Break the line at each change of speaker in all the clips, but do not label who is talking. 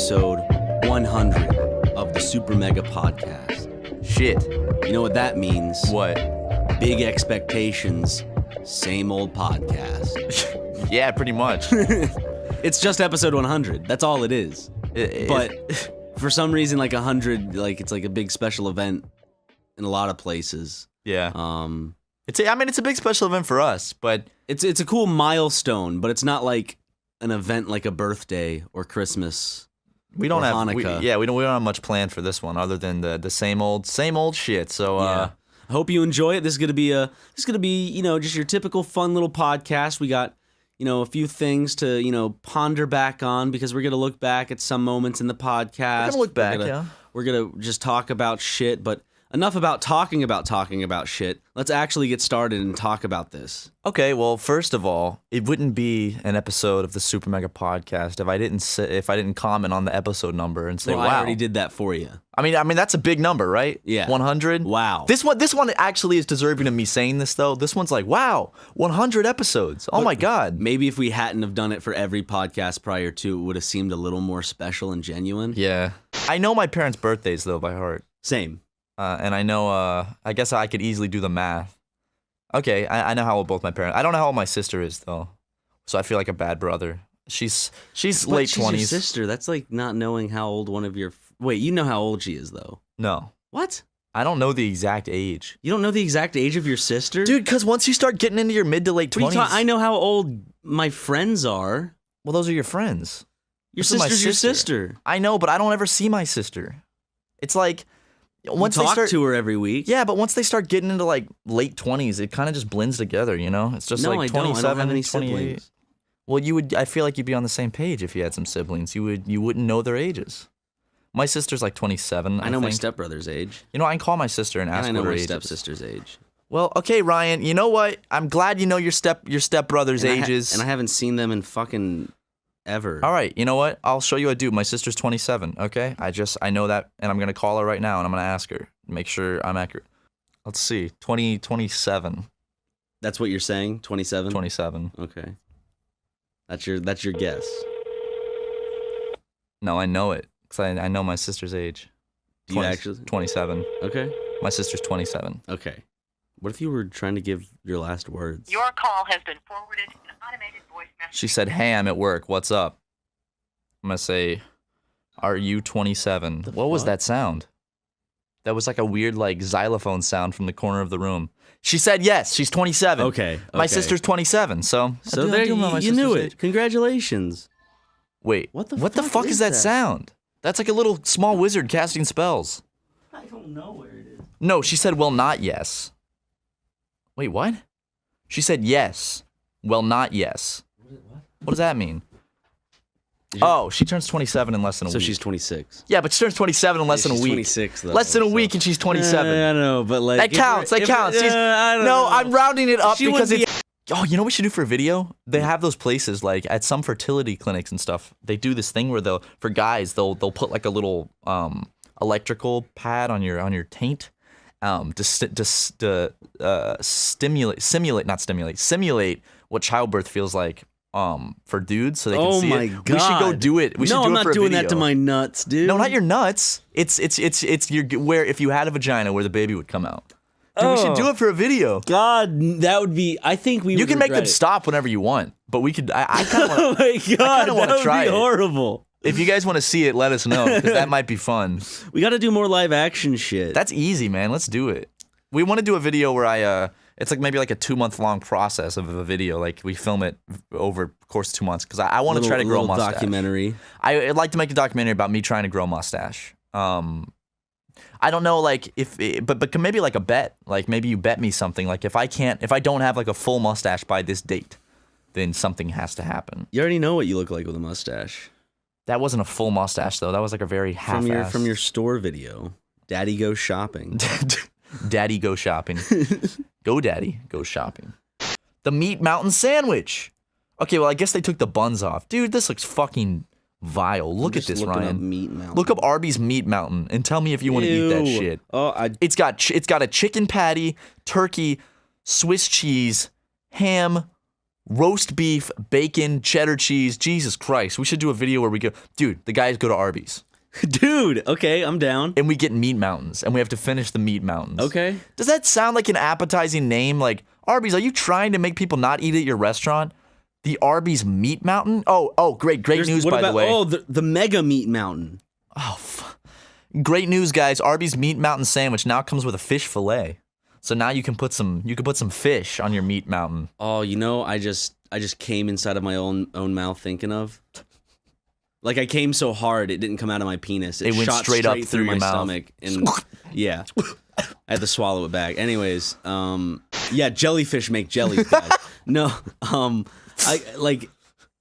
episode 100 of the SuperMega podcast.
Shit.
You know what that means?
What?
Big expectations, same old podcast.
Yeah, pretty much.
It's just episode 100. That's all it is. But for some reason, like 100, like it's like a big special event in a lot of places.
Yeah. It's a big special event for us, but
it's a cool milestone, but it's not like an event like a birthday or Christmas.
We don't have
Hanukkah.
we don't have much planned for this one other than the same old shit. So
I hope you enjoy it. This is gonna be just your typical fun little podcast. We got a few things to ponder back on because we're gonna look back at some moments in the podcast.
We're gonna look back.
We're gonna just talk about shit, but enough about talking about shit. Let's actually get started and talk about this.
Okay, well, first of all, it wouldn't be an episode of the SuperMega podcast if I didn't comment on the episode number and say,
Well,
wow.
I already did that for you.
I mean that's a big number, right?
Yeah.
100.
Wow.
This one actually is deserving of me saying this though. This one's like, wow, 100 episodes. Oh my god.
Maybe if we hadn't have done it for every podcast prior to, it would have seemed a little more special and genuine.
Yeah. I know my parents' birthdays though by heart.
Same.
And I know, I guess I could easily do the math. Okay, I know how old both my parents. I don't know how old my sister is though, so I feel like a bad brother. She's late 20s.
Your sister. That's like not knowing how old one of your. Wait, you know how old she is though.
No.
What?
I don't know the exact age.
You don't know the exact age of your sister,
dude? Because once you start getting into your mid to late 20s,
I know how old my friends are.
Well, those are your friends.
Your sister's your sister.
I know, but I don't ever see my sister. It's like. Once
you talk
they start
to her every week.
Yeah, but once they start getting into like late 20s, it kind of just blends together, you know? It's just like 27,
I don't have any
28.
siblings.
Well, I feel like you'd be on the same page if you had some siblings. You wouldn't know their ages. My sister's like 27.
I know my stepbrother's age.
You know, I can call my sister and ask
what her age.
I know my
stepsister's age.
Well, okay, Ryan, you know what? I'm glad you know your stepbrother's ages.
And I haven't seen them in fucking ever.
All right, you know what? I'll show you a dude. My sister's 27, okay? I know that, and I'm going to call her right now, and I'm going to ask her. Make sure I'm accurate. Let's see. 27.
That's what you're saying? 27?
27.
Okay. That's your guess.
No, I know it. Because I know my sister's age.
Do you actually?
27.
Okay.
My sister's 27.
Okay. What if you were trying to give your last words?
Your call has been forwarded to an automated voice message.
She said, hey, I'm at work. What's up? I'm going to say, are you 27? What was that sound? That was like a weird like xylophone sound from the corner of the room. She said yes, she's 27.
Okay.
My sister's 27, so
there you knew it. Congratulations.
Wait, what the fuck is that sound? That's like a little small wizard casting spells.
I don't know where it is.
No, she said, well, not yes. Wait, what? She said yes. Well, not yes. What does that mean? Oh, she turns 27 in less than a week.
So she's 26.
Yeah, but she turns 27 in less than a week.
26 though.
Less than a week and she's 27.
I don't know, but like...
That counts. I don't know. I'm rounding it up because it's... Oh, you know what we should do for a video? They have those places, like, at some fertility clinics and stuff. They do this thing where for guys, they'll put like a little electrical pad on your taint to simulate what childbirth feels like. For dudes, so they can see it. Oh my god! We should go do it. We should do it for a video.
No, I'm not doing that to my nuts, dude.
No, not your nuts. It's where if you had a vagina, where the baby would come out. Dude, we should do it for a video.
God, that would be. I think we.
You can make them stop whenever you want, but we could. I kind of want.
Oh my god, that would be horrible.
If you guys want to see it, let us know because that might be fun.
We got to do more live action shit.
That's easy, man. Let's do it. We want to do a video where it's like maybe like a 2-month-long process of a video. Like we film it over the course of 2 months because I want to try to grow a mustache.
Documentary.
I'd like to make a documentary about me trying to grow a mustache. I don't know, like but maybe like a bet. Like maybe you bet me something. Like if I don't have like a full mustache by this date, then something has to happen.
You already know what you look like with a mustache.
That wasn't a full mustache though. That was like a very half-assed.
From your store video. Daddy goes shopping.
Daddy go shopping. Go daddy, go shopping. The Meat Mountain sandwich. Okay, well I guess they took the buns off. Dude, this looks fucking vile. Look at this, Ryan.
Meat Mountain.
Look up Arby's Meat Mountain and tell me if you want to eat that shit.
Oh,
It's got a chicken patty, turkey, Swiss cheese, ham, roast beef, bacon, cheddar cheese. Jesus Christ. We should do a video where we go, dude, the guys go to Arby's.
Dude, okay, I'm down.
And we get meat mountains, and we have to finish the meat mountains.
Okay.
Does that sound like an appetizing name? Like, Arby's, are you trying to make people not eat at your restaurant? The Arby's Meat Mountain? Oh, great news, by the way.
Oh, the Mega Meat Mountain.
Oh, great news, guys. Arby's Meat Mountain sandwich now comes with a fish fillet. So now you can put some fish on your meat mountain.
Oh, you know, I just came inside of my own mouth thinking of. Like I came so hard it didn't come out of my penis. It
went
shot
straight up through
my
your mouth.
stomach and yeah. I had to swallow it back. Anyways, yeah, jellyfish make jelly, guys. No,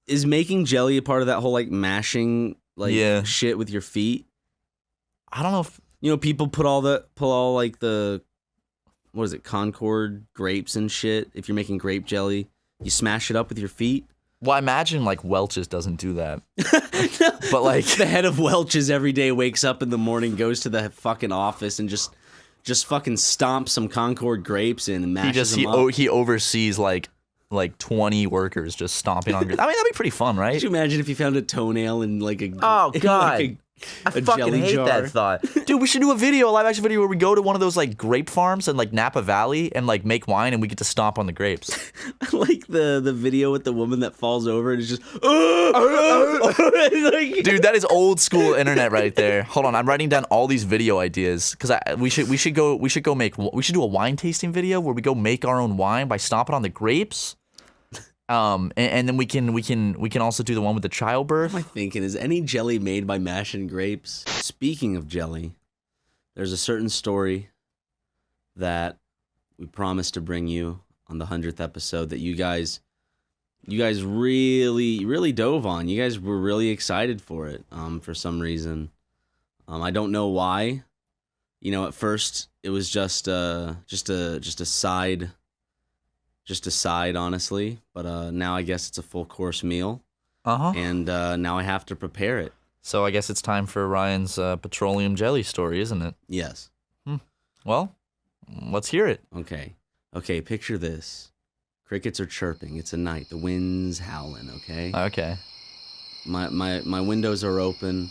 is making jelly a part of that whole like mashing shit with your feet?
I don't know if
people pull all like the what is it, Concord grapes and shit. If you're making grape jelly, you smash it up with your feet.
Well, I imagine like Welch's doesn't do that. But like
the head of Welch's every day wakes up in the morning, goes to the fucking office and just fucking stomps some Concord grapes in and mashes them up.
He oversees like 20 workers just stomping on grapes. I mean, that'd be pretty fun, right?
Could you imagine if you found a toenail in like a
oh god.
like
I fucking
jelly
hate
jar.
that thought. Dude, we should do a live action video where we go to one of those like grape farms in like Napa Valley and like make wine and we get to stomp on the grapes.
I like the video with the woman that falls over and is just
Dude, that is old school internet right there. Hold on, I'm writing down all these video ideas cuz we should do a wine tasting video where we go make our own wine by stomping on the grapes. And then we can also do the one with the childbirth.
What am I thinking? Is any jelly made by mashing grapes? Speaking of jelly, there's a certain story that we promised to bring you on the 100th episode that you guys really dove on. You guys were really excited for it for some reason. I don't know why. At first it was just a side. Just a side, honestly, but now I guess it's a full course meal. And now I have to prepare it.
So I guess it's time for Ryan's petroleum jelly story, isn't it?
Yes.
Well, let's hear it.
Okay, picture this. Crickets are chirping. It's a night. The wind's howling, okay?
Okay.
My windows are open.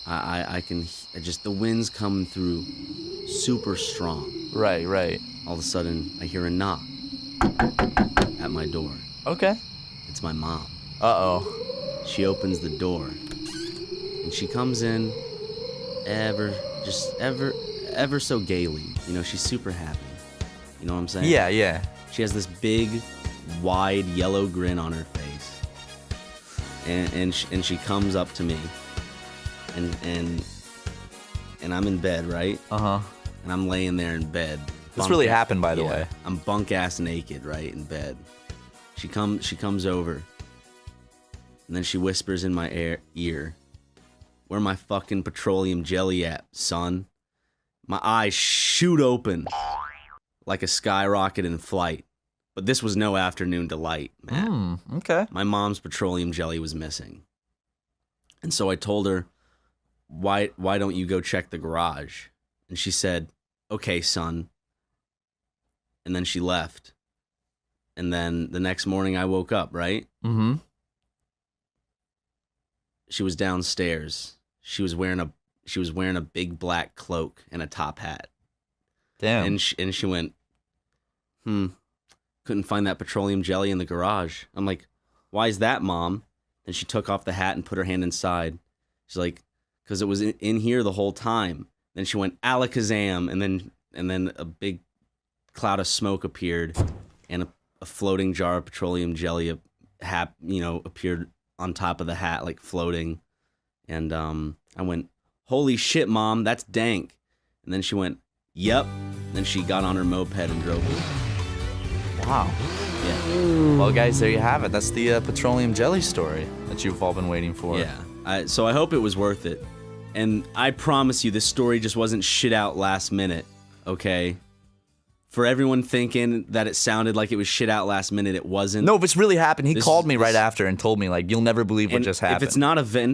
I can just the wind's coming through super strong.
Right.
All of a sudden, I hear a knock at my door.
Okay.
It's my mom.
Uh-oh.
She opens the door and she comes in ever so gaily. She's super happy. You know what I'm saying?
Yeah.
She has this big, wide yellow grin on her face. And she comes up to me and I'm in bed, right?
Uh-huh.
And I'm laying there in bed.
This really happened, by the way.
I'm bunk ass naked, right, in bed. She comes over, and then she whispers in my ear, "Where my fucking petroleum jelly at, son?" My eyes shoot open like a skyrocket in flight. But this was no afternoon delight, man.
Okay.
My mom's petroleum jelly was missing, and so I told her, "Why don't you go check the garage?" And she said, "Okay, son." And then she left. And then the next morning I woke up, right?
Mm-hmm.
She was downstairs. She was wearing a big black cloak and a top hat.
Damn.
And she went, couldn't find that petroleum jelly in the garage. I'm like, "Why is that, Mom?" And she took off the hat and put her hand inside. She's like, "'Cause it was in here the whole time." Then she went, "Alakazam," and then a big cloud of smoke appeared, and a floating jar of petroleum jelly appeared on top of the hat, like floating. And I went, "Holy shit, Mom, that's dank." And then she went, "Yep." And then she got on her moped and drove away.
Wow.
Yeah.
Well, guys, there you have it. That's the petroleum jelly story that you've all been waiting for.
Yeah. So I hope it was worth it. And I promise you, this story just wasn't shit out last minute, okay? For everyone thinking that it sounded like it was shit out last minute, it wasn't.
No, if it's really happened, he called me right after and told me, like, you'll never believe what just happened.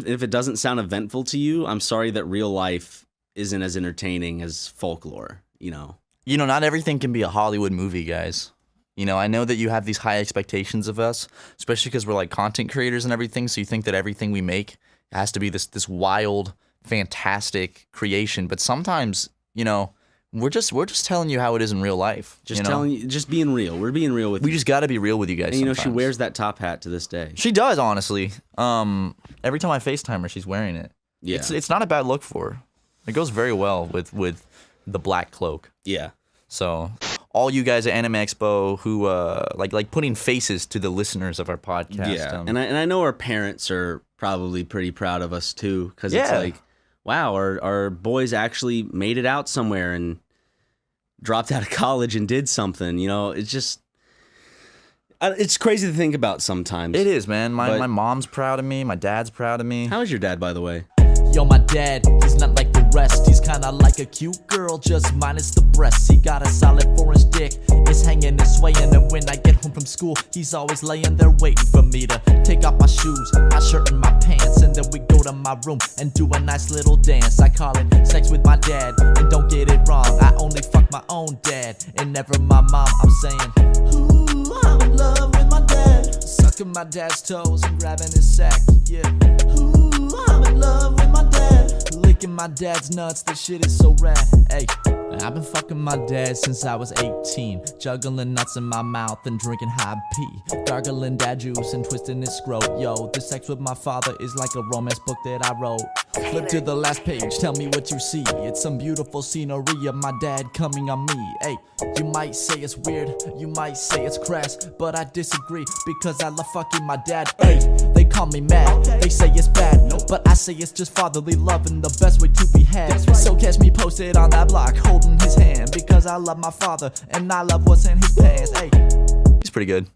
If it doesn't sound eventful to you, I'm sorry that real life isn't as entertaining as folklore,
Not everything can be a Hollywood movie, guys. You know, I know that you have these high expectations of us, especially because we're like content creators and everything. So you think that everything we make has to be this wild, fantastic creation. But sometimes, you know, we're just telling you how it is in real life.
Just telling you, just being real. We're being real with you.
We just got to be real with you guys.
And you know,
sometimes.
she wears that top hat to this day.
She does, honestly. Every time I FaceTime her, she's wearing it.
Yeah.
It's not a bad look for her. It goes very well with the black cloak.
Yeah.
So, all you guys at Anime Expo who like putting faces to the listeners of our podcast.
Yeah. And I know our parents are probably pretty proud of us too, because it's like, wow, our boys actually made it out somewhere and dropped out of college and did something. You know, it's just, it's crazy to think about sometimes.
It is, man. My mom's proud of me. My dad's proud of me.
How is your dad, by the way?
Yo, my dad, he's not like the rest. He's kinda like a cute girl, just minus the breasts. He got a solid 4-inch dick, it's hanging and swaying. And when I get home from school, he's always laying there waiting for me to take off my shoes, my shirt and my pants. And then we go to my room and do a nice little dance. I call it sex with my dad, and don't get it wrong, I only fuck my own dad and never my mom. I'm saying, ooh, I'm in love with my dad. Sucking my dad's toes and grabbing his sack, yeah. Ooh, I'm in love with my dad. Licking my dad's nuts, this shit is so rad. Hey, I've been fucking my dad since I was 18. Juggling nuts in my mouth and drinking high pee. Gargling dad juice and twisting his scrot. Yo, the sex with my father is like a romance book that I wrote. Flip to the last page, tell me what you see. It's some beautiful scenery of my dad coming on me. Hey, you might say it's weird, you might say it's crass, but I disagree because I love fucking my dad. Hey, they call me mad, they say it's bad, but I say it's just fatherly love and the best way to be had. So catch me posted on that block holding his hand, because I love my father and I love what's in his pants. Hey,
He's pretty good.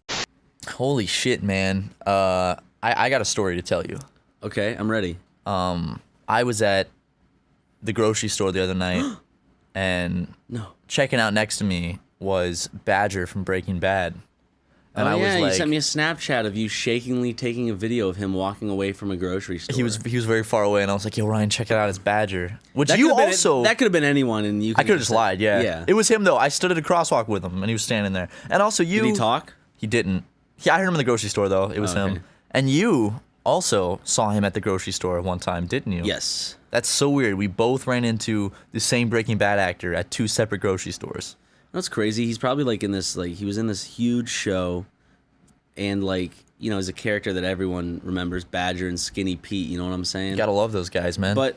Holy shit, man. I got a story to tell you.
Okay, I'm ready.
I was at the grocery store the other night, and checking out next to me was Badger from Breaking Bad. And
I was
like,
you sent me a Snapchat of you shakingly taking a video of him walking away from a grocery store.
he was very far away, and I was like, yo, Ryan, check it out, it's Badger. Which
that
you
could've been
also...
that could have been anyone, and you
I could have just lied, yeah.
Yeah.
It was him, though. I stood at a crosswalk with him, and he was standing there. And also you...
Did he talk?
He didn't. Yeah, I heard him in the grocery store, though. It was him. And you also saw him at the grocery store one time, didn't you?
Yes.
That's so weird. We both ran into the same Breaking Bad actor at 2 separate grocery stores.
That's crazy. He's probably like in this, like, he was in this huge show, and like, you know, he's a character that everyone remembers, Badger and Skinny Pete. You know what I'm saying?
You gotta love those guys, man.
But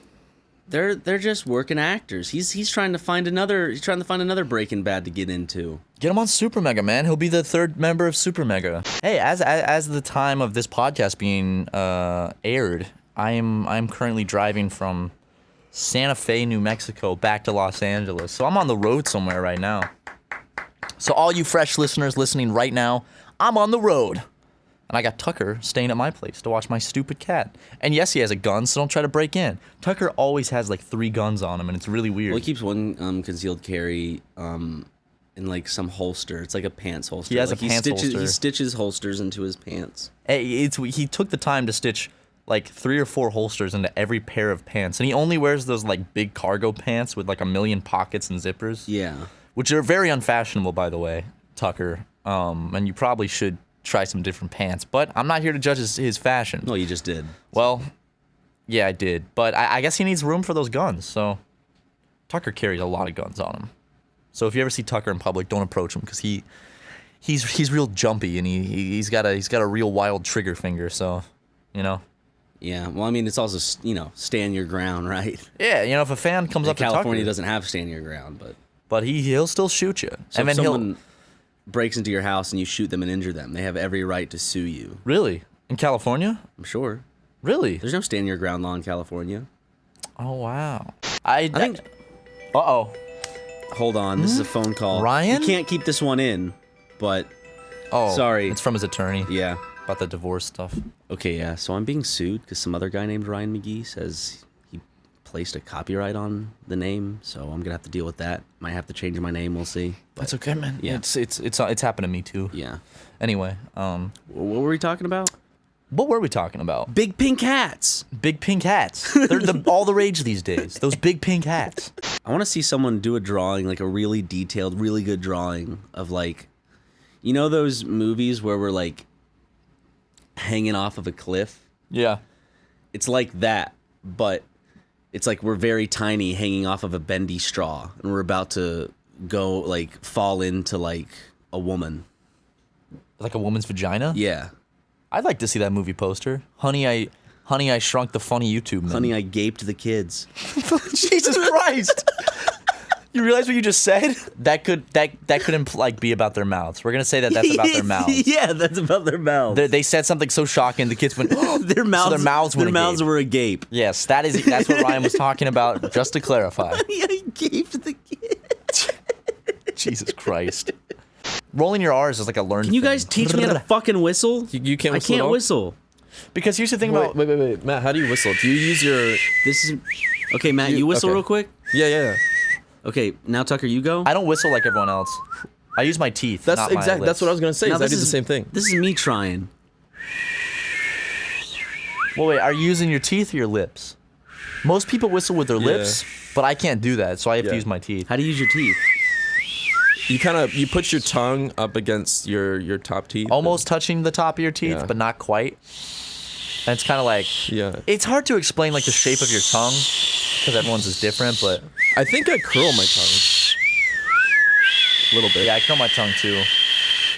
they're just working actors. He's trying to find another. He's trying to find another Breaking Bad to get into.
Get him on SuperMega, man. He'll be the 3rd member of SuperMega. Hey, as the time of this podcast being aired, I'm currently driving from Santa Fe, New Mexico, back to Los Angeles. So I'm on the road somewhere right now. So all you fresh listeners listening right now, I'm on the road. And I got Tucker staying at my place to watch my stupid cat. And yes, he has a gun, so don't try to break in. Tucker always has like 3 guns on him, and it's really weird.
Well, he keeps one concealed carry in like some holster. It's like a pants holster.
He has
like
a pants holster.
He stitches holsters into his pants.
He took the time to stitch like 3 or 4 holsters into every pair of pants. And he only wears those like big cargo pants with like a million pockets and zippers.
Yeah.
Which are very unfashionable, by the way, Tucker. And you probably should try some different pants. But I'm not here to judge his fashion.
No, you just did.
Well, yeah, I did. But I guess he needs room for those guns. So Tucker carries a lot of guns on him. So if you ever see Tucker in public, don't approach him, because he's real jumpy, and he's got a real wild trigger finger. So, you know.
Yeah. Well, I mean, it's also, you know, stand your ground, right?
Yeah, you know, if a fan comes up to
California
Tucker,
doesn't have stand your ground, but
he'll still shoot you.
So
and
if
then
someone breaks into your house and you shoot them and injure them, they have every right to sue you.
Really? In California?
I'm sure.
Really?
There's no stand your ground law in California.
Oh, wow. I
think...
Uh-oh.
Hold on. This is a phone call.
Ryan?
You can't keep this one in, but...
Oh,
sorry.
It's from his attorney.
Yeah.
About the divorce stuff.
Okay, yeah. So I'm being sued because some other guy named Ryan McGee says he placed a copyright on the name, so I'm gonna have to deal with that. Might have to change my name. We'll see. But,
That's okay, man.
Yeah.
It's happened to me too.
Yeah.
Anyway,
what were we talking about?
What were we talking about?
Big pink hats.
Big pink hats. They're all the rage these days. Those big pink hats.
I want to see someone do a drawing, like a really detailed, really good drawing of, like, You know those movies where we're like hanging off of a cliff?
Yeah.
It's like that, but it's like we're very tiny hanging off of a bendy straw, and we're about to go like fall into like a woman.
Like a woman's vagina?
Yeah.
I'd like to see that movie poster. Honey, I Shrunk the Funny YouTube man.
Honey, I gaped the kids.
Jesus Christ. You realize what you just said? That could like be about their mouths. We're gonna say that that's about their mouths.
Yeah, that's about their mouths.
They said something so shocking. The kids went.
their mouths.
So
their mouths were agape.
Yes, that's what Ryan was talking about. Just to clarify.
Honey, I gaped the kids.
Jesus Christ. Rolling your R's is like a learned.
Can you
thing.
guys teach me how to fucking whistle?
You can't whistle.
I can't whistle.
Because here's the thing about.
Wait, Matt. How do you whistle? Do you use your?
This is okay, Matt. You whistle
okay.
real quick.
Yeah.
Okay, now Tucker, you go.
I don't whistle like everyone else. I use my teeth.
That's
not my
exactly. That's
lips.
what I was gonna say.
Now
I do the same thing.
This is me trying.
Well, wait. Are you using your teeth or your lips? Most people whistle with their lips, but I can't do that, so I have to use my teeth.
How do you use your teeth?
You put your tongue up against your top teeth.
Almost touching the top of your teeth,
Yeah.
but not quite. And it's kind of like, it's hard to explain like the shape of your tongue because everyone's is different, but
I think I curl my tongue a little bit.
yeah, I curl my tongue too.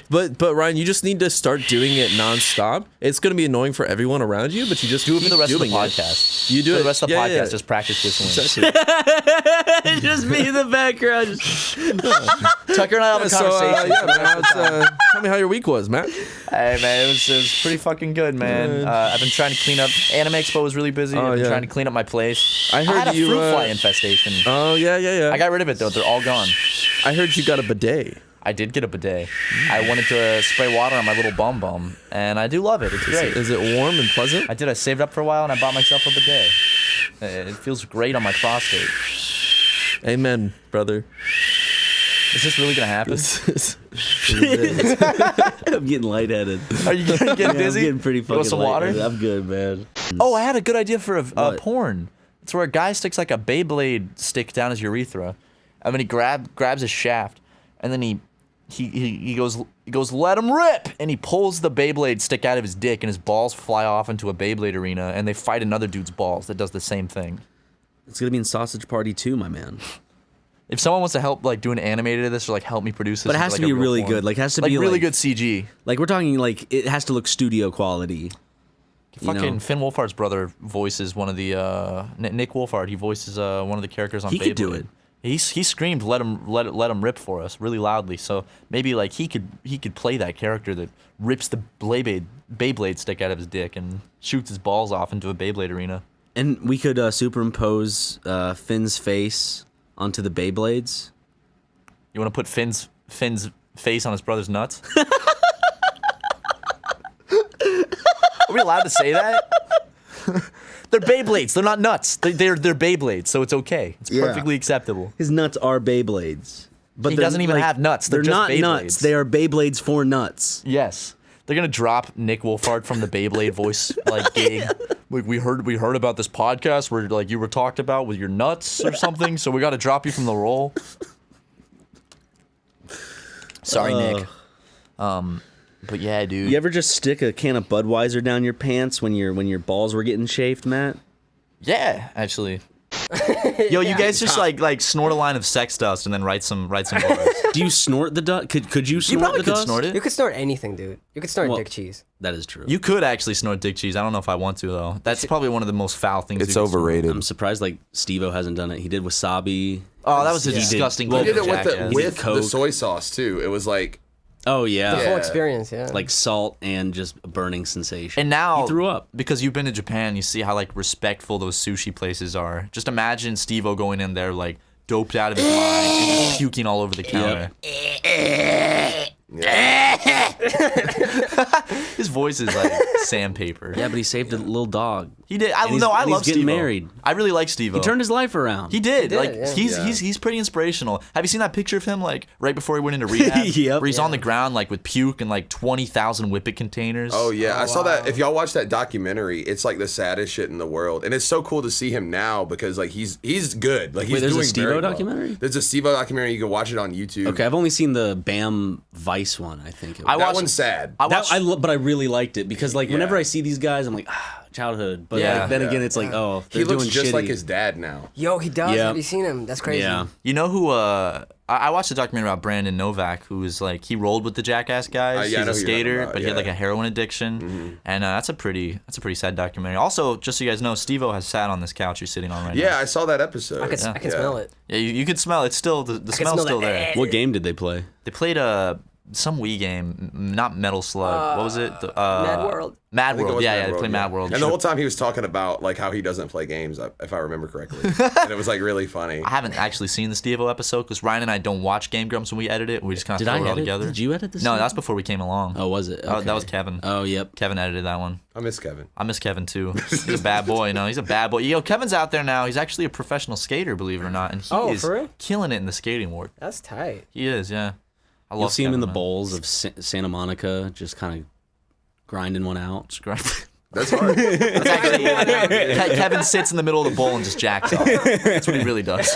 But Ryan, you just need to start doing it nonstop. It's gonna be annoying for everyone around you, but you just
Do it for the rest of the
doing it.
podcast.
You do
For
it
the rest of the podcast,
yeah.
just practice whistling.
Exactly.
Just me in the background.
Tucker and I have a conversation.
Yeah, man. Tell me how your week was, Matt.
Hey man, it was pretty fucking good, man. I've been trying to clean up. Anime Expo was really busy. I've been trying to clean up my place.
I heard
had a
you,
fruit fly infestation.
Oh yeah.
I got rid of it though. They're all gone.
I heard you got a bidet.
I did get a bidet. I wanted to spray water on my little bum, and I do love it. It's great.
Is it warm and pleasant?
I did. I saved up for a while, and I bought myself a bidet. It feels great on my prostate.
Amen, brother.
Is this really gonna happen?
I'm getting lightheaded.
Are you getting dizzy?
I'm getting pretty
You
fucking
want some water?
lightheaded. I'm good, man.
Oh, I had a good idea for a
What?
porn. It's where a guy sticks like a Beyblade stick down his urethra, and then he grabs his shaft, and then he goes let him rip, and he pulls the Beyblade stick out of his dick, and his balls fly off into a Beyblade arena, and they fight another dude's balls that does the same thing.
It's gonna be in Sausage Party 2, my man.
If someone wants to help like do an animated of this or like help me produce this,
But it has
into,
to
like,
be
a real
really
porn.
good. Like, it has to
like
be
really
like,
good CG.
Like, we're talking like it has to look studio quality.
Fucking Finn Wolfhard's brother voices one of the Nick Wolfhard. He voices one of the characters on Beyblade.
He could do it.
He screamed let him rip for us really loudly. So maybe like he could play that character that rips the Beyblade stick out of his dick and shoots his balls off into a Beyblade arena.
And we could superimpose Finn's face onto the Beyblades.
You want to put Finn's face on his brother's nuts? Are we allowed to say that? They're Beyblades. They're not nuts. They're Beyblades, so it's okay. It's perfectly acceptable.
His nuts are Beyblades. But
He doesn't even have nuts. They're just
not
Beyblades.
nuts. They are Beyblades for nuts.
Yes. They're gonna drop Nick Wolfhard from the Beyblade voice like gig. We heard about this podcast where like you were talked about with your nuts or something, so we got to drop you from the role. Sorry, Nick. But yeah, dude.
You ever just stick a can of Budweiser down your pants when your balls were getting chafed, Matt?
Yeah, actually. Yo, you guys just like snort a line of sex dust and then write some bars.
Do you snort the dust? Could you
You
snort
probably
the
could
dust?
snort it.
You could snort anything, dude. You could snort
Well,
dick cheese.
That is true.
You could actually snort dick cheese. I don't know if I want to though. That's probably one of the most foul things.
It's
you can snort.
overrated.
I'm surprised like Steve-O hasn't done it. He did wasabi.
Oh, that was a
He did-
disgusting.
well,
He did it with
jackass.
the
Coke.
soy sauce too. It was like
Oh yeah.
The full experience, yeah.
Like salt and just a burning sensation.
And now
he threw up.
because you've been to Japan. You see how like respectful those sushi places are. Just imagine Steve-O going in there like doped out of his mind and just puking all over the counter. His voice is like sandpaper.
Yeah, but he saved a little dog.
He did.
And he's
I love
getting
Steve-O.
married.
I really like Steve-O.
He turned his life around.
He did. Like
yeah.
he's pretty inspirational. Have you seen that picture of him like right before he went into rehab?
Yep.
Where he's on the ground like with puke and like 20,000 Whippet containers.
Oh yeah, I saw that. If y'all watch that documentary, it's like the saddest shit in the world, and it's so cool to see him now because like he's good. Like he's
there's a
doing
Steve-O
very well.
documentary?
There's a Steve-O documentary. You can watch it on YouTube.
Okay, I've only seen the Bam Vice one. I think
That one's sad.
but I really liked it because like whenever I see these guys, I'm like childhood. But
Yeah.
like, then again, it's like
He looks
doing
just
shitty.
like his dad now.
Yo, he does.
Yeah.
Have you seen him? That's crazy.
Yeah.
You know who? I watched a documentary about Brandon Novak, who is like he rolled with the Jackass guys.
Yeah, I
He's
know
a
who you're talking
skater,
about,
but he had
yeah.
like a heroin addiction, and that's a pretty sad documentary. Also, just so you guys know, Steve-O has sat on this couch you're sitting on right now.
Yeah, I saw that episode.
I can smell it.
Yeah, you can smell it. Still, the smell's
smell
still
the-
there.
What game did they play?
They played some Wii game, not Metal Slug. What was it?
Mad World.
Mad
I think it
World.
was
Yeah,
Mad
they
World,
played Mad World.
And the whole time he was talking about like how he doesn't play games, if I remember correctly, and it was like really funny.
I haven't actually seen the Steve-O episode because Ryan and I don't watch Game Grumps when we edit it. We just kind of
Did
throw
I
it all
edit?
together.
Did you edit this?
No,
one?
that's before we came along.
Oh, was it? Okay.
That was Kevin.
Oh, yep.
Kevin edited that one.
I miss Kevin.
I miss Kevin too. He's a bad boy. No, he's a bad boy. Yo, Kevin's out there now. He's actually a professional skater, believe it or not, and he is
for real?
killing it in the skating world.
That's tight.
He is, yeah. I love
You'll see him in
Kevin,
the
man.
bowls of Santa Monica, just kind of grinding one out.
That's hard.
That's actually, Kevin sits in the middle of the bowl and just jacks off. That's what he really does.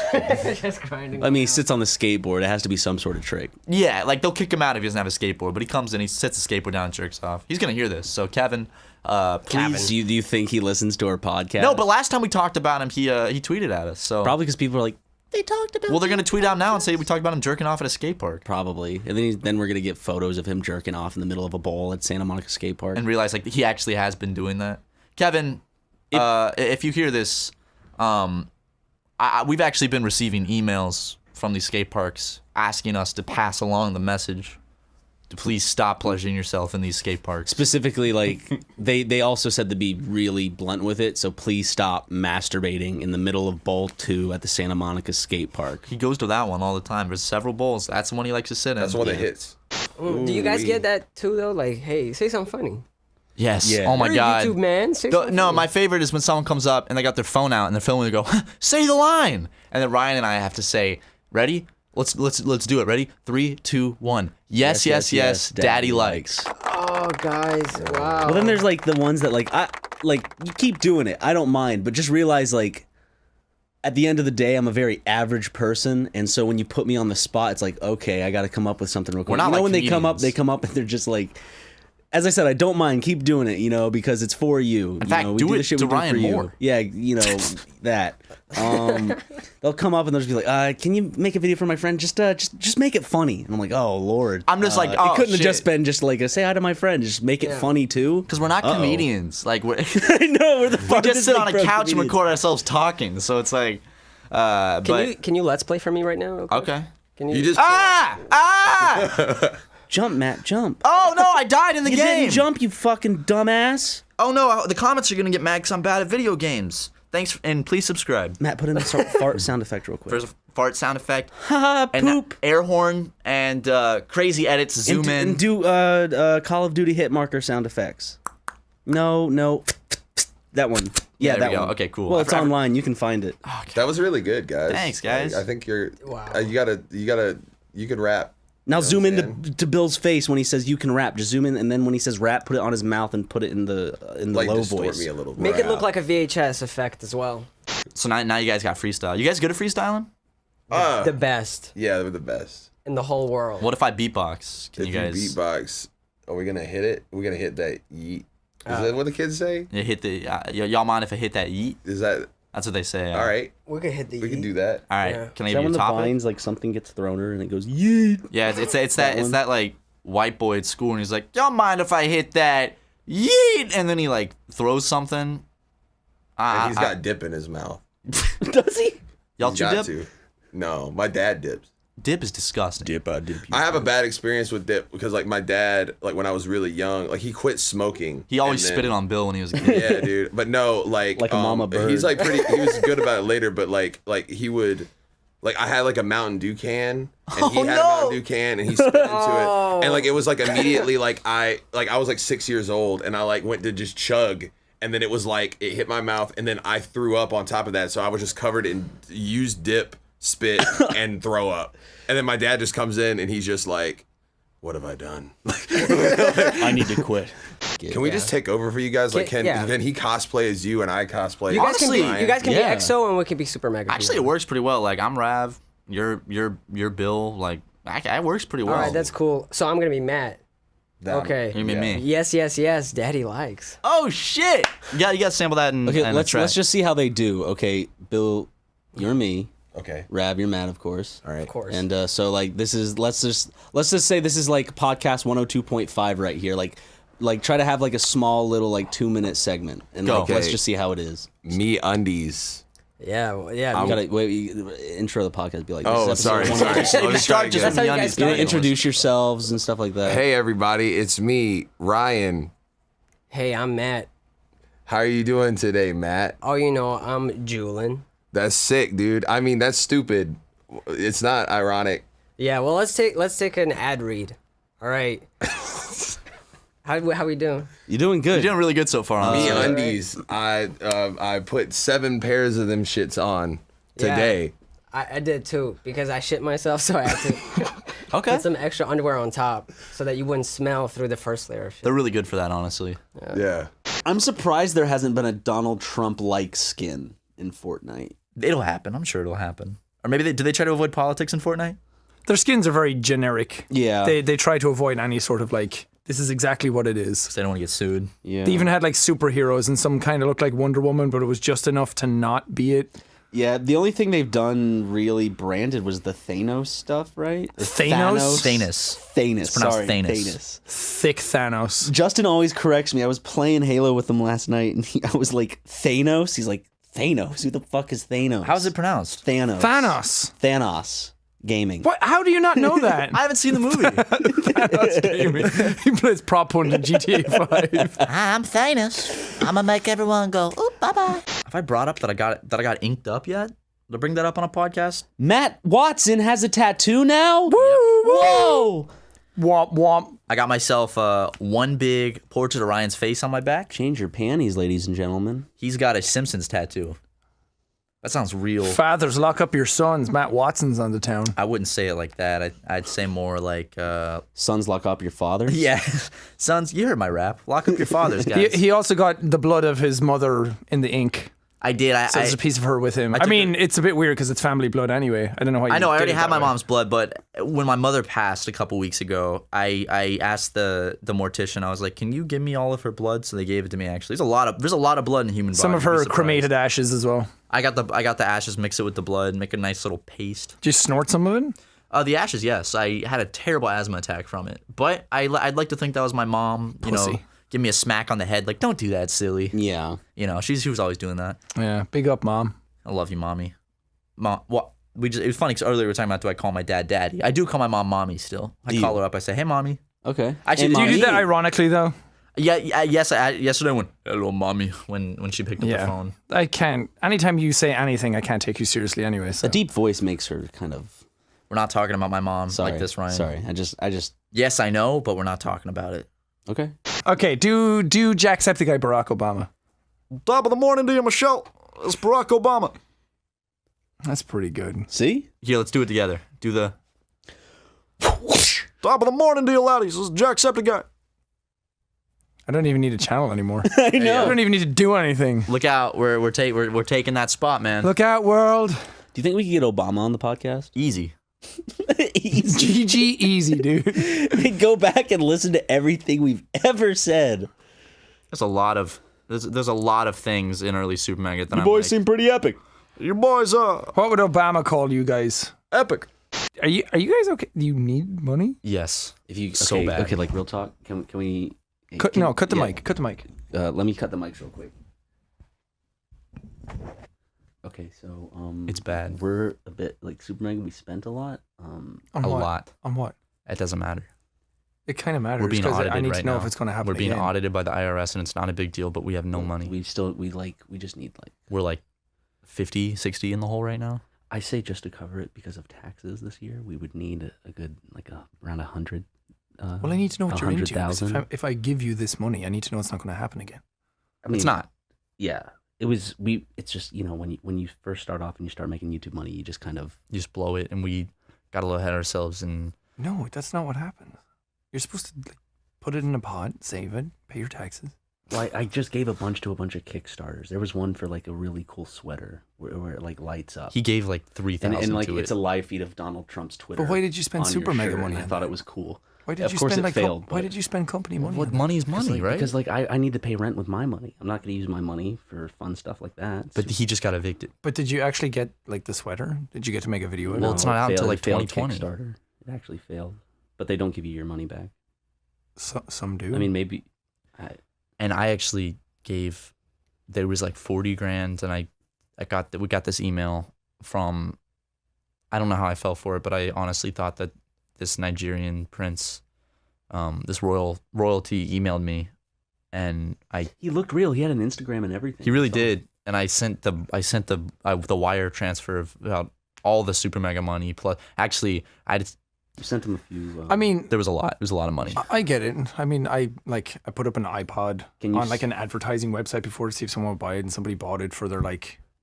Just grinding.
I mean, he sits on the skateboard. It has to be some sort of trick.
Yeah, like they'll kick him out if he doesn't have a skateboard, but he comes in, he sets the skateboard down and jerks off. He's gonna hear this. So Kevin, please.
Do you think he listens to our podcast?
No, but last time we talked about him, he tweeted at us. So
probably because people are like, they talked about.
well, they're gonna tweet out now and say we talked about him jerking off at a skate park.
Probably, and then we're gonna get photos of him jerking off in the middle of a bowl at Santa Monica skate park.
And realize like he actually has been doing that. Kevin, if you hear this, we've actually been receiving emails from these skate parks asking us to pass along the message to please stop pleasuring yourself in these skate parks.
Specifically, like they also said to be really blunt with it. So please stop masturbating in the middle of bowl 2 at the Santa Monica skate park.
He goes to that one all the time. There's several bowls. That's the one he likes to sit in.
That's the one that hits.
Do you guys get that too though? Like, hey, say something funny.
Yes.
Yeah.
Oh my
You're a
God.
YouTube man. Say
No,
something
no,
funny.
my favorite is when someone comes up and they got their phone out and they're filming and they go, say the line. And then Ryan and I have to say, ready? Let's do it. Ready? 3, 2, 1. Yes, yes, Daddy likes.
Oh, guys, wow.
Well, then there's like the ones that you keep doing it. I don't mind, but just realize like at the end of the day, I'm a very average person, and so when you put me on the spot, it's like okay, I got to come up with something real quick.
We're not
you know,
like
when
comedians.
they come up and they're just like. As I said, I don't mind. Keep doing it, because it's for you.
In fact,
we
do
the
it
shit
to
we do
Ryan
for you.
more.
Yeah, that. They'll come up and they'll just be like, "Can you make a video for my friend? Just make it funny." And I'm like, "Oh Lord."
I'm just like,
it
oh,
couldn't have
shit.
just been just like a say hi to my friend. Just make it funny too.
Because we're not comedians. Like, we're
I know we're the
we
farthest
just sit
thing
on a
from
couch and
comedians.
record ourselves talking. So it's like, but
Can you let's play for me right now? real quick?
okay.
Can you?
You just
Jump, Matt, jump.
Oh no, I died in the
You
game.
didn't jump, you fucking dumbass.
Oh no, the comments are gonna get mad because I'm bad at video games. Thanks, and please subscribe.
Matt, put in the fart sound effect real quick.
There's a fart sound effect.
Haha,
And
poop.
air horn and crazy edits. Zoom in.
And do Call of Duty hit marker sound effects. No, that one. Yeah,
there
that
we go.
one.
Okay, cool.
Well, it's online. You can find it.
That was really good, guys.
Thanks, guys.
I think you're.
Wow.
You could rap.
Now zoom
I'm
into Bill's face when he says you can rap. Just zoom in, and then when he says rap, put it on his mouth and put it in the
Like
low
distort
voice.
me a little bit.
Make it look like a VHS effect as well.
So now you guys got freestyle. You guys good at freestyling?
The best
Yeah, they're the best.
in the whole world.
What if I beatbox? Can
If
you guys?
you beatbox, are we gonna hit it? We're gonna hit that yeet. Is that what the kids say?
Yeah, hit the. Y'all mind if I hit that yeet?
Is that
That's what they say.
all right?
We could hit the.
We can do that.
All right.
Yeah.
Can I
Is
give
that
you
when
a
the
topic?
vines like something gets thrown her and it goes yeet?
Yeah, it's
one?
that like white boy at school and he's like, y'all mind if I hit that yeet? And then he like throws something.
And he's got dip in his mouth.
Does he?
Y'all
He's
two
got
dip?
to. No, my dad dips.
Dip is disgusting.
Dip.
I have a bad experience with dip because like my dad, like when I was really young, like he quit smoking.
He always
and then-
spit it on Bill when he was a kid.
Yeah, dude. But no, like
Like a mama bird.
He's like pretty. He was good about it later, but like he would, Like I had like a Mountain Dew can, and he had a Mountain Dew can, and he spit into it, and like it was like immediately like I was like 6 years old, and I like went to just chug, and then it was like it hit my mouth, and then I threw up on top of that, so I was just covered in used dip, spit, and throw up, and then my dad just comes in, and he's just like, "What have I done?"
I need to quit.
Can we just take over for you guys? Like, can he cosplay as you and I cosplay?
You guys
Honestly,
can be EXO and we can be Super Mega.
Actually, it works pretty well. Like I'm Rav, you're Bill. Like it works pretty well.
All right, that's cool. So I'm gonna be Matt. Okay.
You mean me?
Yes. Daddy likes.
Oh shit! You got to sample that in.
Okay,
in
let's
the track.
just see how they do. Okay, Bill, you're me.
Okay.
Rab, you're Matt, of course.
All right.
Of course.
And so like this is let's just say this is like podcast 102.5 right here. Like try to have like a small little like 2-minute segment and like, let's just see how it is.
Me undies.
Yeah.
You gotta intro the podcast. Be like,
Oh,
this is episode
sorry.
102.
Let's try again.
That's how you guys start.
Introduce yourselves and stuff like that.
Hey everybody, it's me, Ryan.
Hey, I'm Matt.
How are you doing today, Matt?
Oh, you know, I'm Julian.
That's sick, dude. I mean, that's stupid. It's not ironic.
Yeah. Well, let's take an ad read. All right. How we doing?
You're doing good.
You're doing really good so far.
Me
honestly.
undies. I put 7 pairs of them shits on today.
I did too because I shit myself, so I had to
Okay.
put some extra underwear on top so that you wouldn't smell through the first layer of shit.
They're really good for that, honestly.
Yeah.
I'm surprised there hasn't been a Donald Trump-like skin in Fortnite.
It'll happen. I'm sure it'll happen. Or maybe do they try to avoid politics in Fortnite?
Their skins are very generic.
Yeah.
They try to avoid any sort of like, this is exactly what it is.
They don't want to get sued.
Yeah.
They even had like superheroes and some kind of looked like Wonder Woman, but it was just enough to not be it.
Yeah, the only thing they've done really branded was the Thanos stuff, right? Or
Thanos?
Thanos.
It's pronounced
Sorry,
Thanos.
Thick Thanos.
Justin always corrects me. I was playing Halo with him last night, and I was like, Thanos? He's like, Thanos? Who the fuck is Thanos?
How's it pronounced?
Thanos. Thanos. Gaming.
What? How do you not know that?
I haven't seen the movie.
Thanos gaming. He plays prop hunt in GTA 5.
I'm Thanos. I'm gonna make everyone go, ooh, bye-bye. Have I brought up that I got inked up yet? To bring that up on a podcast?
Matt Watson has a tattoo now? Woo! Whoa!
Womp womp.
I got myself one big portrait of Ryan's face on my back.
Change your panties, ladies and gentlemen.
He's got a Simpsons tattoo. That sounds real.
Fathers, lock up your sons. Matt Watson's on the town.
I wouldn't say it like that. I'd say more like,
Sons lock up your fathers?
yeah, sons. You heard my rap. Lock up your fathers, guys.
He also got the blood of his mother in the ink.
I did.
So there's a piece of her with him. I
took
mean, it's a bit weird because it's family blood anyway. I don't know why.
I know. I already
did it
had
that
my
way.
mom's blood, but when my mother passed a couple weeks ago, I asked the mortician. I was like, "Can you give me all of her blood?" So they gave it to me. Actually, there's a lot of blood in the human body.
Some of
You'd be
her
surprised.
cremated ashes as well.
I got the ashes, mix it with the blood, make a nice little paste.
Did you snort some of it?
The ashes, yes. I had a terrible asthma attack from it, but I'd like to think that was my mom. You know,
Pussy.
give me a smack on the head, like, "Don't do that, silly."
Yeah.
You know, she was always doing that.
Yeah, big up, mom.
I love you, mommy. Mom, what? It was funny because earlier we were talking about, do I call my dad daddy? I do call my mom mommy still. I call her up. I say, "Hey, mommy."
Okay.
Actually,
Do you do that
Mommy.
ironically though?
Yeah. Yesterday I went, "Hello, mommy," when she picked up the phone.
I can't. Anytime you say anything, I can't take you seriously anyway. So.
A deep voice makes her kind of...
We're not talking about my mom
Sorry.
like this, Ryan.
Sorry. I just...
Yes, I know, but we're not talking about it.
Okay.
Okay, do Jacksepticeye Barack Obama.
Top of the morning to you, Michelle. It's Barack Obama.
That's pretty good.
See?
Here, let's do it together. Do the... Top of the morning to you, laddies. This is Jacksepticeye.
I don't even need a channel anymore.
I know.
I don't even need to do anything.
Look out. We're taking that spot, man.
Look out, world.
Do you think we could get Obama on the podcast?
Easy.
Easy.
GG easy, dude.
Go back and listen to everything we've ever said.
There's a lot of things in early SuperMega that I'm like,
seem pretty epic.
your boys are
What would Obama call you guys?
epic.
Are you guys okay? Do you need money?
Yes.
If you
So bad.
Okay, like real talk. Can we?
Cut the
yeah.
mic. Cut the mic.
Let me cut the mics real quick. Okay, so
It's bad.
We're a bit like SuperMega. We spent a lot.
On
A
what?
lot.
On what?
It doesn't matter.
It kind of matters.
We're being
'cause
audited
I need
right
to know
now.
if it's going to happen.
We're being
again.
audited by the IRS, and it's not a big deal, but we have no money.
We just need like.
We're like 50, 60 in the hole right now.
I say just to cover it because of taxes this year, we would need a good around 100.
Well, I need to know what you're into.
100,000.
If I give you this money, I need to know it's not going to happen again.
I mean,
It's not.
Yeah, it's just when you first start off and you start making YouTube money, you just kind of
You just blow it, and we got a little ahead of ourselves. And
No, that's not what happens. You're supposed to put it in a pot, save it, pay your taxes.
Well, I just gave a bunch to a bunch of Kickstarters. There was one for like a really cool sweater where it like lights up.
he gave like 3,000
and like
to
it's
it.
a live feed of Donald Trump's Twitter.
But why did you spend
on your
SuperMega
shirt,
money
and I
on
thought
that?
it was cool.
Why did
Of
you
course
spend
it failed,
Why
but-
did you spend company money?
What
on that?
money's money, right?
Because like I need to pay rent with my money. I'm not going to use my money for fun stuff like that.
But he just got evicted.
But did you actually get like the sweater? Did you get to make a video? of
Well,
it?
it's not out until like
It failed
2020.
Kickstarter. It actually failed, but they don't give you your money back.
Some do.
I mean, maybe.
And I actually gave, there was like 40 grand, and we got this email from, I don't know how I fell for it, but I honestly thought that this Nigerian prince, this royalty emailed me, and
He looked real. He had an Instagram and everything.
he really did, and I sent the wire transfer of about all the SuperMega money plus. Actually,
You sent him a few.
I mean,
there was a lot. It was a lot of money.
I get it. I mean, I put up an iPod
Can you
on like an advertising website before to see if someone would buy it, and somebody bought it for their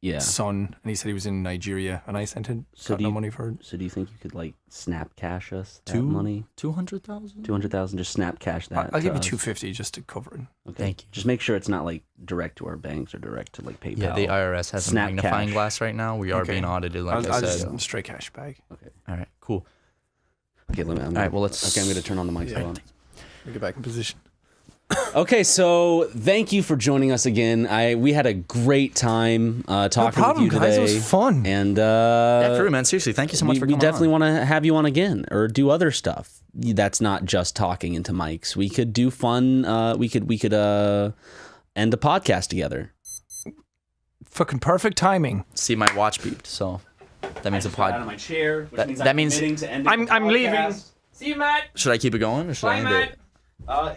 yeah.
son, and he said he was in Nigeria, and I sent him
So
no money for it.
So do you think you could like snap cash us that
Two-
money?
200,000.
200,000. Just snap cash that.
I'll give you
to us.
250 just to cover it.
Okay.
Thank you.
Just make sure it's not like direct to our banks or direct to like PayPal.
Yeah, the IRS has a
Snap
magnifying
cash.
glass right now. We are
Okay.
being audited, like
I'll
I
just
said.
straight cash bag.
Okay.
All right, cool.
Okay. All
right, well, let's-
Okay, I'm gonna turn on the mic.
Yeah.
Hold on.
We get back in position.
Okay, so thank you for joining us again. We had a great time talking with you today.
guys. It was fun.
And
Yeah, for real, man. Seriously, thank you so much for
we
coming
definitely
on.
want to have you on again or do other stuff. That's not just talking into mics. We could do fun. We could end a podcast together.
Fucking perfect timing.
See, my watch beeped, so that means a
Out of
pod.
my chair, which
That-
means
that
I'm
means-
committing to ending
I'm
the
leaving.
podcast.
See you, Matt.
Should I keep it going or should I end it?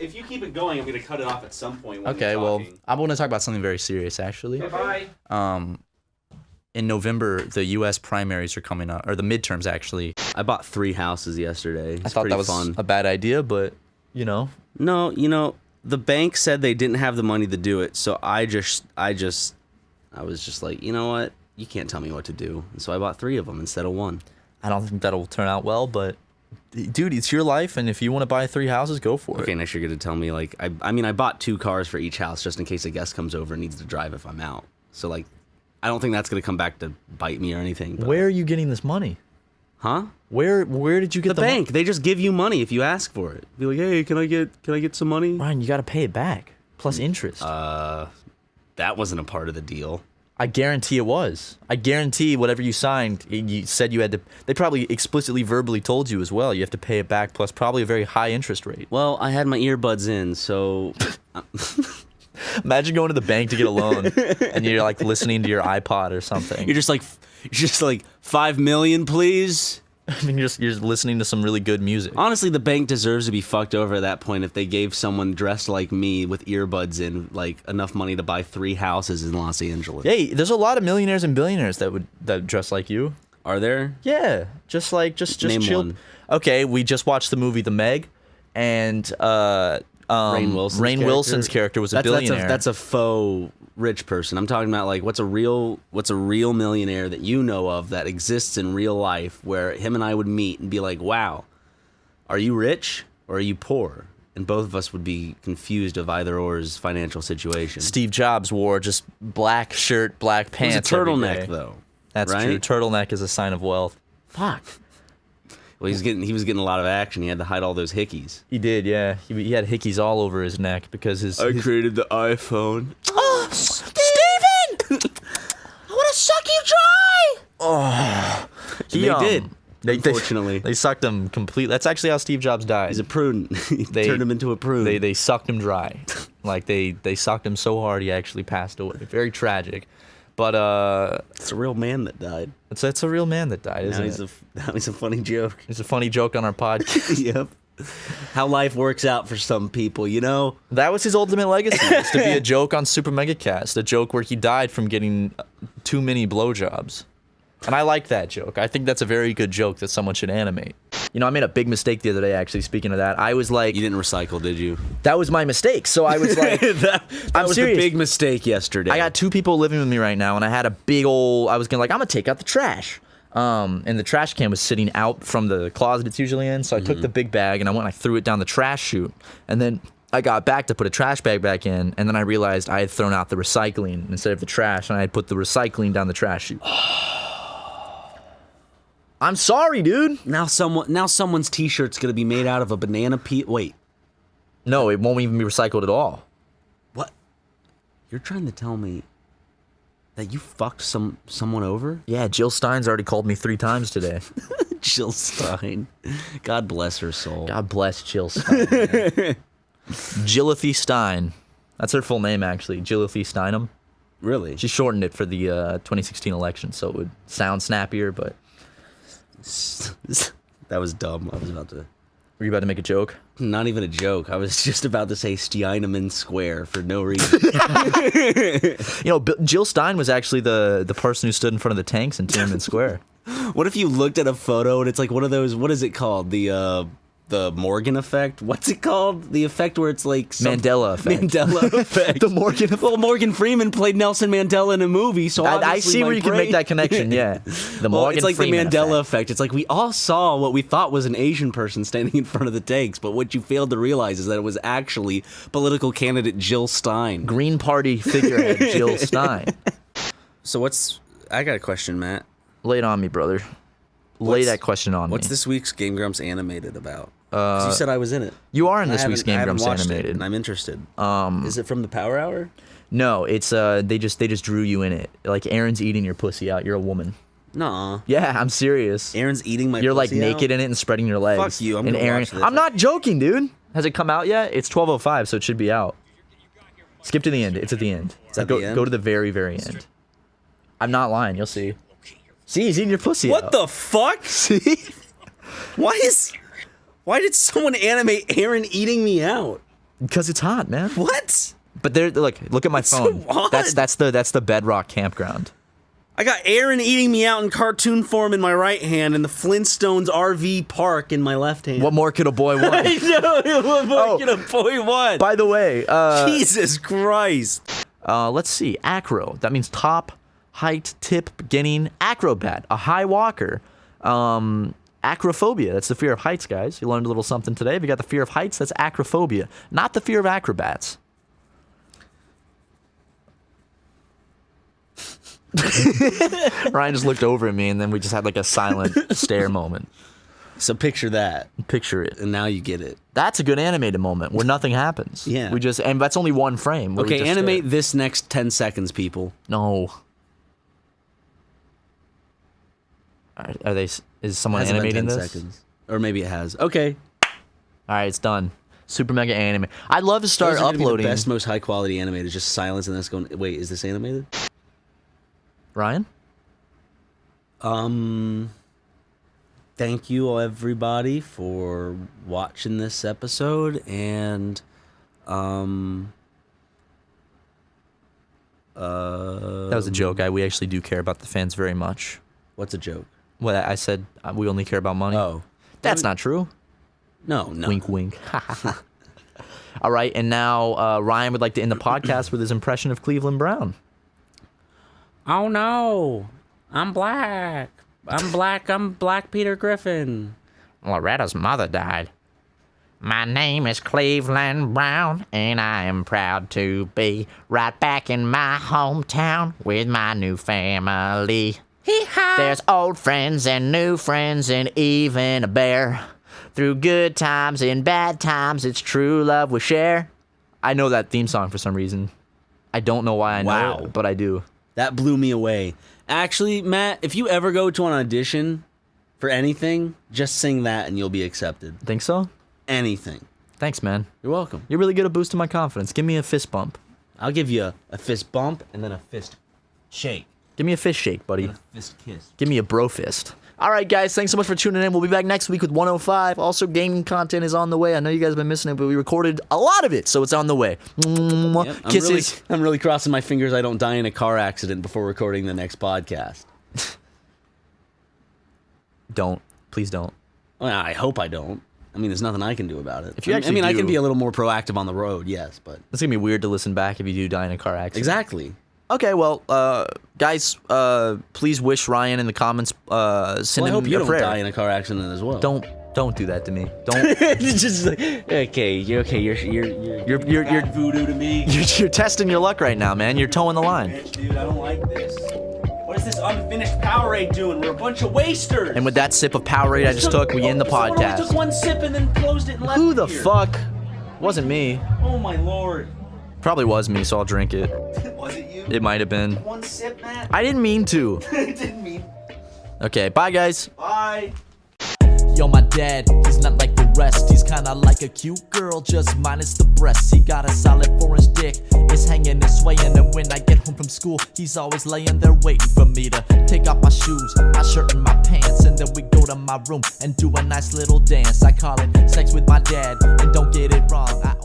If you keep it going, I'm going to cut it off at some point. When
Okay,
we're
well,
talking.
I want to talk about something very serious, actually.
Bye.
In November, the U.S. primaries are coming up, or the midterms, actually.
I bought 3 houses yesterday.
I thought that was
fun.
a bad idea, but, you know.
No, the bank said they didn't have the money to do it, so I was just like, you know what? You can't tell me what to do. And so I bought 3 of them instead of 1.
I don't think that'll turn out well, but, dude, it's your life, and if you want to buy 3 houses, go for
Okay,
it.
next you're gonna tell me like I mean I bought 2 cars for each house just in case a guest comes over and needs to drive if I'm out. So like, I don't think that's gonna come back to bite me or anything. But,
Where are you getting this money?
Huh?
Where did you get
The bank. They just give you money if you ask for it. Be like, hey, can I get some money?
Ryan, you got to pay it back, plus interest.
That wasn't a part of the deal.
I guarantee it was. I guarantee whatever you signed, you said you had to. They probably explicitly verbally told you as well. You have to pay it back, plus probably a very high interest rate.
Well, I had my earbuds in, so
Imagine going to the bank to get a loan, and you're like listening to your iPod or something.
you're just like 5 million, please.
I mean, you're listening to some really good music.
Honestly, the bank deserves to be fucked over at that point if they gave someone dressed like me with earbuds in like enough money to buy 3 houses in Los Angeles.
Hey, there's a lot of millionaires and billionaires that dress like you.
Are there?
Yeah, just
Name
chill.
one.
Okay, we just watched the movie The Meg, and
Rainn
Wilson's character was a billionaire.
That's a faux rich person. I'm talking about like what's a real millionaire that you know of that exists in real life where him and I would meet and be like, wow, are you rich or are you poor? And both of us would be confused of either or's financial situation.
Steve Jobs wore just black shirt, black
It was
pants.
a
every
turtleneck
day.
though.
That's
right?
true. Turtleneck is a sign of wealth.
Fuck. Well, he was getting a lot of action. He had to hide all those hickeys.
He did, yeah. He had hickeys all over his neck because his.
created the iPhone.
Oh, Steven! I want to suck you dry. Oh,
They did. Unfortunately.
they sucked him completely. That's actually how Steve Jobs died.
He's a prune. They turned him into a prune.
They sucked him dry. Like they sucked him so hard he actually passed away. Very tragic. But
it's a real man that died.
it's a real man that died,
Now
isn't it?
now he's a funny joke.
It's a funny joke on our podcast.
Yep. How life works out for some people, you know?
That was his ultimate legacy, was to be a joke on SuperMegaCast, a joke where he died from getting too many blowjobs. And I like that joke. I think that's a very good joke that someone should animate. You know, I made a big mistake the other day, actually, speaking of that. I was like...
You didn't recycle, did you?
That was my mistake. So I was like...
that was
serious.
a big mistake yesterday.
I got 2 people living with me right now, and I had a big old... I was going to I'm going to take out the trash. And the trash can was sitting out from the closet it's usually in. So I took the big bag, and I went and I threw it down the trash chute. And then I got back to put a trash bag back in, and then I realized I had thrown out the recycling instead of the trash, and I had put the recycling down the trash chute. I'm sorry, dude.
Now someone's t-shirt's gonna be made out of a banana peel. Wait.
No, it won't even be recycled at all.
What? You're trying to tell me that you fucked someone over?
Yeah, Jill Stein's already called me 3 times today.
Jill Stein. God bless her soul.
God bless Jill Stein. Jillathy Stein. That's her full name, actually. Jillathy Steinham.
Really?
She shortened it for the 2016 election, so it would sound snappier, but...
That was dumb. I was about to...
Were you about to make a joke?
Not even a joke. I was just about to say Steinemann Square for no reason.
You know, Jill Stein was actually the person who stood in front of the tanks in Tiananmen Square.
What if you looked at a photo and it's like one of those... What is it called? The Morgan effect? What's it called? The effect where it's like...
Mandela effect.
Mandela effect.
The Morgan effect.
Well, Morgan Freeman played Nelson Mandela in a movie, so
I see where you can make that connection, yeah. The Morgan
it's like
Freeman
the Mandela effect. It's like we all saw what we thought was an Asian person standing in front of the tanks, but what you failed to realize is that it was actually political candidate Jill Stein.
Green Party figurehead Jill Stein.
So I got a question, Matt.
Lay it on me, brother. Lay that question on me.
What's this week's Game Grumps animated about? 'Cause you said I was in it.
You are in this week's Game Grumps
watched
animated.
It, and I'm interested. Is it from the Power Hour?
No, it's they just drew you in it. Like Aaron's eating your pussy out. You're a woman.
Nah.
Yeah, I'm serious.
Aaron's eating my
You're like
pussy
naked
out?
in it and spreading your legs.
Fuck you. I'm
and
gonna
Aaron,
watch this.
I'm not joking, dude. Has it come out yet? It's 12:05, so it should be out. Skip to the end. It's at the end.
At the end?
Go to the very, very end. I'm not lying. You'll see. See, he's eating your pussy
What
out.
the fuck?
See?
Why did someone animate Aaron eating me out?
Because it's hot, man.
What?
But there, look at my phone.
so odd.
That's the Bedrock campground.
I got Aaron eating me out in cartoon form in my right hand and the Flintstones RV park in my left hand.
What more could a boy want?
I know. What more can a boy want?
By the way,
Jesus Christ.
let's see. Acro. That means top, height, tip, beginning. Acrobat, a high walker. Acrophobia, that's the fear of heights, guys. You learned a little something today. If you got the fear of heights, that's acrophobia, not the fear of acrobats. Ryan just looked over at me, and then we just had like a silent stare moment.
So picture that.
Picture it.
And now you get it.
That's a good animated moment where nothing happens.
Yeah.
And that's only one frame.
Okay, animate this next 10 seconds, people.
No. Are they? Is someone
Hasn't been
animating
10
this?
seconds. Or maybe it has. Okay.
All right, it's done. SuperMega anime. I'd love to start
Those are gonna be
uploading.
the best, most high quality animated. Just silence and that's going. Wait, is this animated?
Ryan?
Thank you everybody for watching this episode, and
That was a joke. We actually do care about the fans very much.
what's a joke?
Well, I said we only care about money.
Oh,
That's not true.
no.
Wink, wink. All right, and now Ryan would like to end the podcast with his impression of Cleveland Brown.
Oh no, I'm black. I'm Black Peter Griffin.
Loretta's mother died. My name is Cleveland Brown, and I am proud to be right back in my hometown with my new family. There's old friends and new friends and even a bear. Through good times and bad times, it's true love we share. I know that theme song for some reason. I don't know why I know it, but I do.
That blew me away. Actually, Matt, if you ever go to an audition for anything, just sing that and you'll be accepted.
Think so?
Anything.
Thanks, man.
You're welcome.
You're really good at boosting my confidence. Give me a fist bump.
I'll give you a fist bump and then a fist shake.
Give me a fist shake, buddy.
And a fist kiss.
Give me a bro fist. All right, guys, thanks so much for tuning in. We'll be back next week with 105. Also, gaming content is on the way. I know you guys have been missing it, but we recorded a lot of it, so it's on the way.
Yep, I'm really crossing my fingers I don't die in a car accident before recording the next podcast.
Don't. Please don't.
Well, I hope I don't. I mean, there's nothing I can do about it.
If you
I
actually
mean, I
do-
can be a little more proactive on the road, yes, but
It's gonna be weird to listen back if you do die in a car accident.
exactly.
Okay, well, guys, please wish Ryan in the comments. Send
Well, I
him
hope you
a
don't
prayer.
die in a car accident as well.
Don't do that to me. Don't.
It's just like, okay. You're voodoo to me.
You're testing your luck right now, man. You're towing the line.
Dude, I don't like this. What is this unfinished Powerade doing? We're a bunch of wasters.
And with that sip of Powerade I just took, we end the
Someone only
podcast.
took one sip and then closed it and left
Who
it
the
here.
fuck? Wasn't me.
Oh my lord.
Probably was me, so I'll drink it.
Was it you?
It might have been.
One sip, Matt?
I didn't mean to.
Didn't mean.
Okay, bye, guys.
Bye.
Yo, my dad, he's not like the rest. He's kinda like a cute girl, just minus the breasts. He got a solid 4-inch dick, it's hanging and swaying. And when I get home from school, he's always laying there waiting for me to take off my shoes, my shirt and my pants. And then we go to my room and do a nice little dance. I call it sex with my dad, and don't get it wrong, I